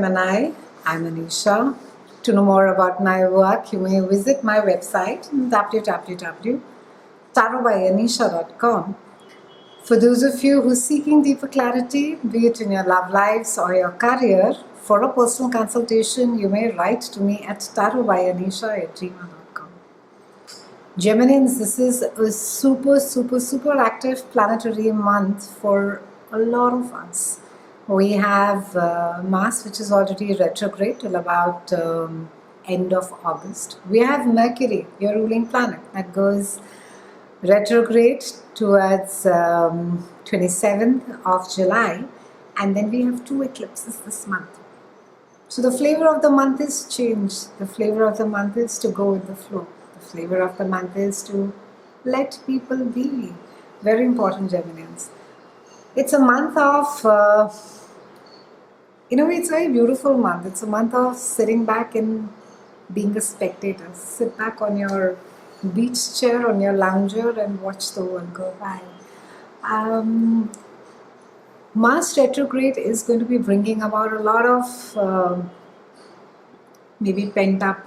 Gemini. I'm Anisha. To know more about my work, you may visit my website www.tarotbyanisha.com. For those of you who are seeking deeper clarity, be it in your love lives or your career, for a personal consultation, you may write to me at tarotbyanisha@gmail.com. Geminians, this is a super active planetary month for a lot of us. We have Mars, which is already retrograde till about end of August. We have Mercury, your ruling planet, that goes retrograde towards 27th of July, and then we have 2 eclipses this month. So the flavor of the month is change. The flavor of the month is to go with the flow. The flavor of the month is to let people be. Very important, Geminians. It's a month of, it's a very beautiful month. It's a month of sitting back and being a spectator. Sit back on your beach chair, on your lounger, and watch the world go by. Mars retrograde is going to be bringing about a lot of maybe pent up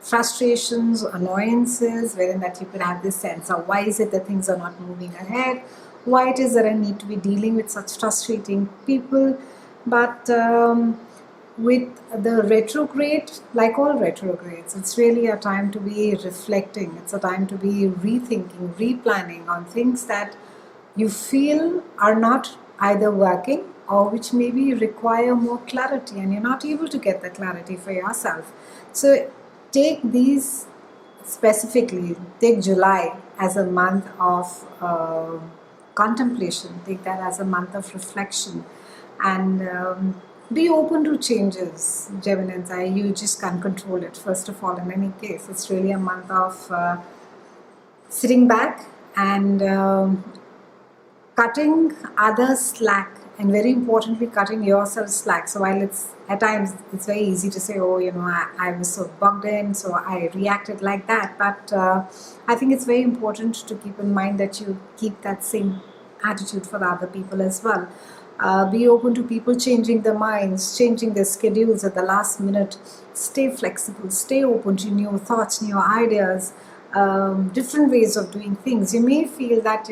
frustrations, annoyances, wherein that you could have this sense of why is it that things are not moving ahead, why it is that I need to be dealing with such frustrating people. But with the retrograde, like all retrogrades, it's really a time to be reflecting. It's a time to be rethinking, replanning on things that you feel are not either working or which maybe require more clarity, and you're not able to get the clarity for yourself. So take these specifically, take July as a month of contemplation, take that as a month of reflection, and be open to changes, Geminians. You just can't control it, first of all. In any case, it's really a month of sitting back and cutting others slack, and very importantly, cutting yourself slack. So while it's at times it's very easy to say, oh, I was so bugged in, so I reacted like that. But I think it's very important to keep in mind that you keep that same attitude for other people as well. Be open to people changing their minds, changing their schedules at the last minute. Stay flexible, stay open to new thoughts, new ideas, different ways of doing things. You may feel that,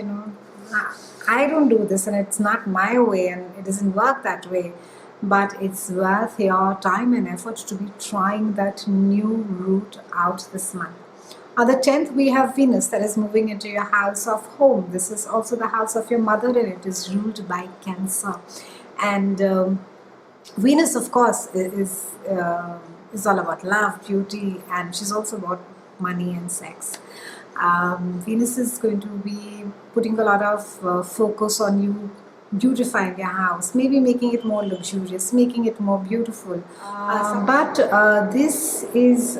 I don't do this and it's not my way and it doesn't work that way, but it's worth your time and effort to be trying that new route out this month. On the 10th, we have Venus that is moving into your house of home. This is also the house of your mother, and it is ruled by Cancer. And Venus, of course, is all about love, beauty, and she's also about money and sex. Venus is going to be putting a lot of focus on you beautifying your house, maybe making it more luxurious, making it more beautiful. But this is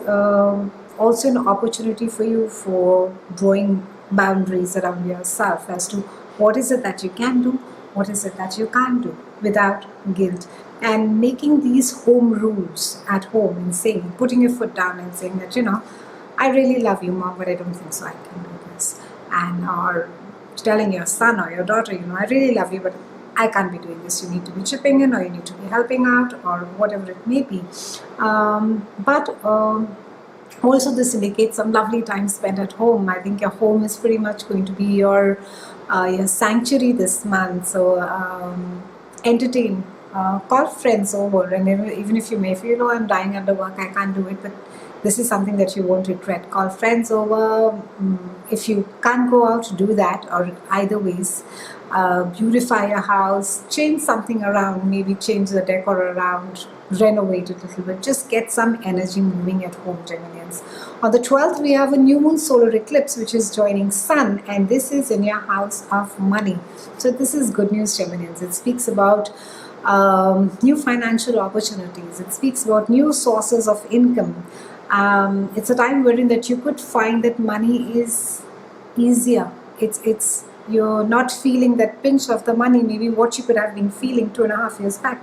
also an opportunity for you for drawing boundaries around yourself as to what is it that you can do, what is it that you can't do without guilt, and making these home rules at home and saying, putting your foot down and saying that, I really love you, Mom, but I don't think so I can do this. And or telling your son or your daughter, I really love you, but I can't be doing this. You need to be chipping in, or you need to be helping out, or whatever it may be. Also, this indicates some lovely time spent at home. I think your home is pretty much going to be your sanctuary this month. So entertain, call friends over, and even if you may feel, I'm dying under work, I can't do it, but this is something that you won't regret. Call friends over. If you can't go out, do that, or either ways. Beautify your house, change something around, maybe change the decor around, renovate it a little bit. Just get some energy moving at home, Geminians. On the 12th, we have a new moon solar eclipse, which is joining Sun, and this is in your house of money. So this is good news, Geminians. It speaks about new financial opportunities. It speaks about new sources of income. It's a time wherein that you could find that money is easier. It's you're not feeling that pinch of the money, maybe what you could have been feeling 2.5 years back.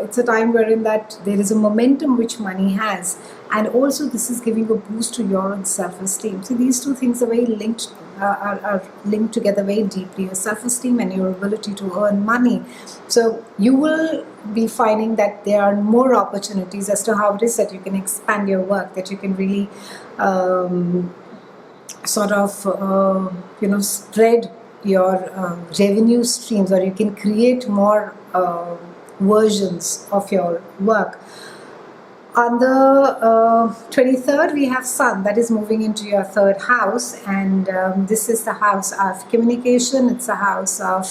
It's a time wherein that there is a momentum which money has, and also this is giving a boost to your own self-esteem. So these two things are very linked, are linked together very deeply: your self-esteem and your ability to earn money. So you will be finding that there are more opportunities as to how it is that you can expand your work, that you can really sort of spread your revenue streams, or you can create more versions of your work. On the 23rd, we have Sun that is moving into your third house, and this is the house of communication. It's a house of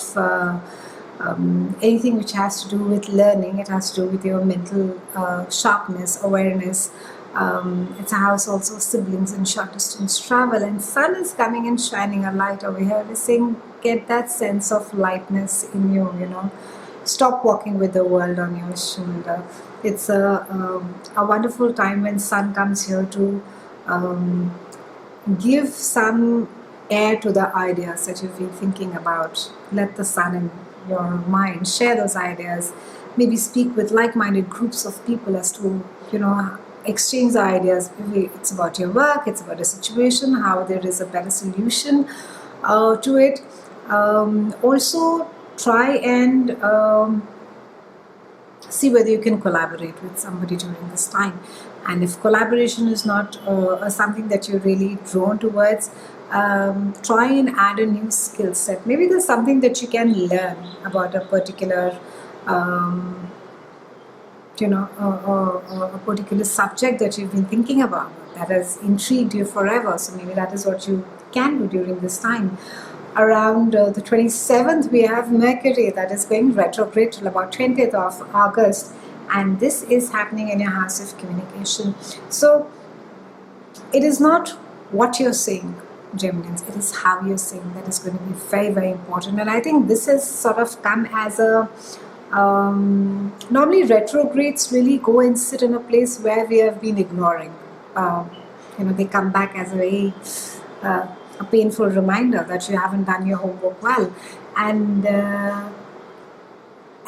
anything which has to do with learning. It has to do with your mental sharpness, awareness. It's a house also of siblings and short distance travel. And Sun is coming and shining a light over here. It's saying, get that sense of lightness in you, Stop walking with the world on your shoulder. It's a wonderful time when Sun comes here to give some air to the ideas that you've been thinking about. Let the Sun in your mind share those ideas. Maybe speak with like-minded groups of people as to, exchange the ideas. Maybe it's about your work, it's about a situation, how there is a better solution to it. Also, try and see whether you can collaborate with somebody during this time. And if collaboration is not something that you're really drawn towards, try and add a new skill set. Maybe there's something that you can learn about a particular a particular subject that you've been thinking about that has intrigued you forever. So maybe that is what you can do during this time. Around the 27th, we have Mercury that is going retrograde till about 20th of August, and this is happening in your house of communication. So it is not what you're saying, Geminis, it is how you're saying that is going to be very, very important. And I think this has sort of come as a normally retrogrades really go and sit in a place where we have been ignoring. They come back as a very a painful reminder that you haven't done your homework well. And I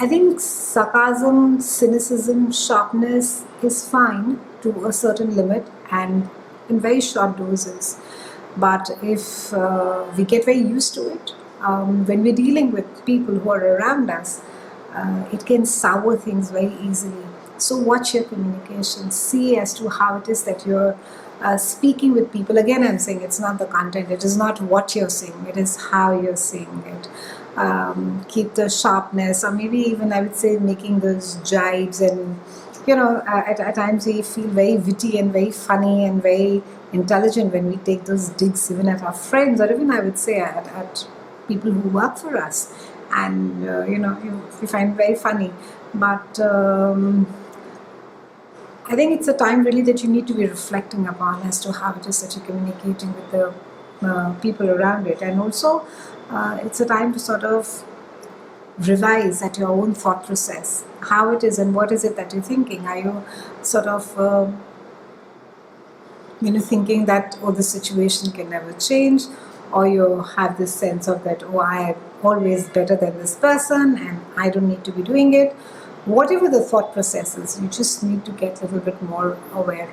think sarcasm, cynicism, sharpness is fine to a certain limit and in very short doses. But if we get very used to it, when we're dealing with people who are around us, it can sour things very easily. So watch your communication, see as to how it is that you're speaking with people. Again, I'm saying it's not the content, it is not what you're saying, it is how you're saying it. Keep the sharpness, or maybe even I would say making those jibes, and at times we feel very witty and very funny and very intelligent when we take those digs even at our friends, or even I would say at people who work for us, and we find it very funny. But I think it's a time really that you need to be reflecting upon as to how it is that you're communicating with the people around it. And also it's a time to sort of revise at your own thought process, how it is and what is it that you're thinking. Are you sort of thinking that, oh, the situation can never change, or you have this sense of that, oh, I am always better than this person and I don't need to be doing it. Whatever the thought process is, you just need to get a little bit more aware.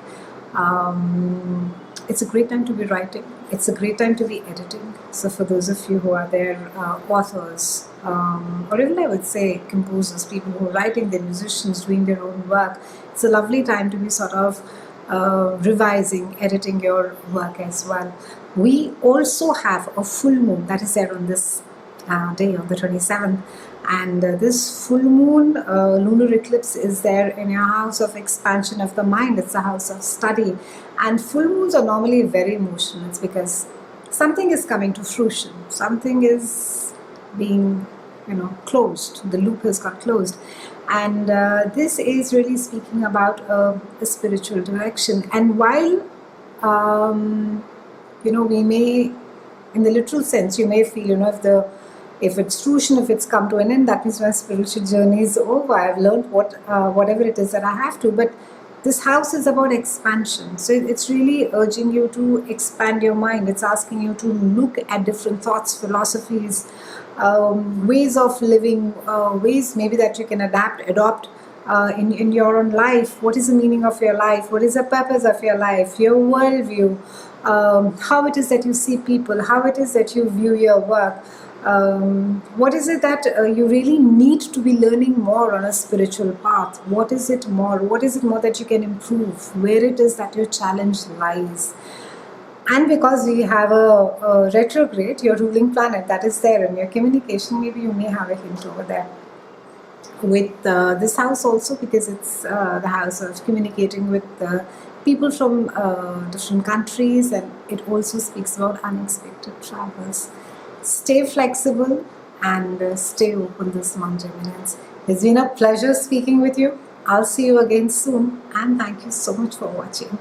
It's a great time to be writing. It's a great time to be editing. So for those of you who are there, authors, or even I would say composers, people who are writing, they're musicians doing their own work, it's a lovely time to be sort of revising, editing your work as well. We also have a full moon that is there on this day on the 27th, and this full moon lunar eclipse is there in your house of expansion of the mind. It's a house of study, and full moons are normally very emotional. It's because something is coming to fruition, something is being closed, the loop has got closed, and this is really speaking about a spiritual direction. And while we may, in the literal sense, you may feel, if it's fruition, if it's come to an end, that means my spiritual journey is over. I've learned whatever it is that I have to. But this house is about expansion. So it's really urging you to expand your mind. It's asking you to look at different thoughts, philosophies, ways of living, ways maybe that you can adopt in your own life. What is the meaning of your life? What is the purpose of your life? Your worldview, how it is that you see people, how it is that you view your work. What is it that you really need to be learning more on a spiritual path? What is it more? What is it more that you can improve? Where it is that your challenge lies? And because we have a retrograde, your ruling planet that is there in your communication, maybe you may have a hint over there with this house also, because it's the house of communicating with people from different countries, and it also speaks about unexpected travels. Stay flexible and stay open this month, Geminians. It's been a pleasure speaking with you. I'll see you again soon, and thank you so much for watching.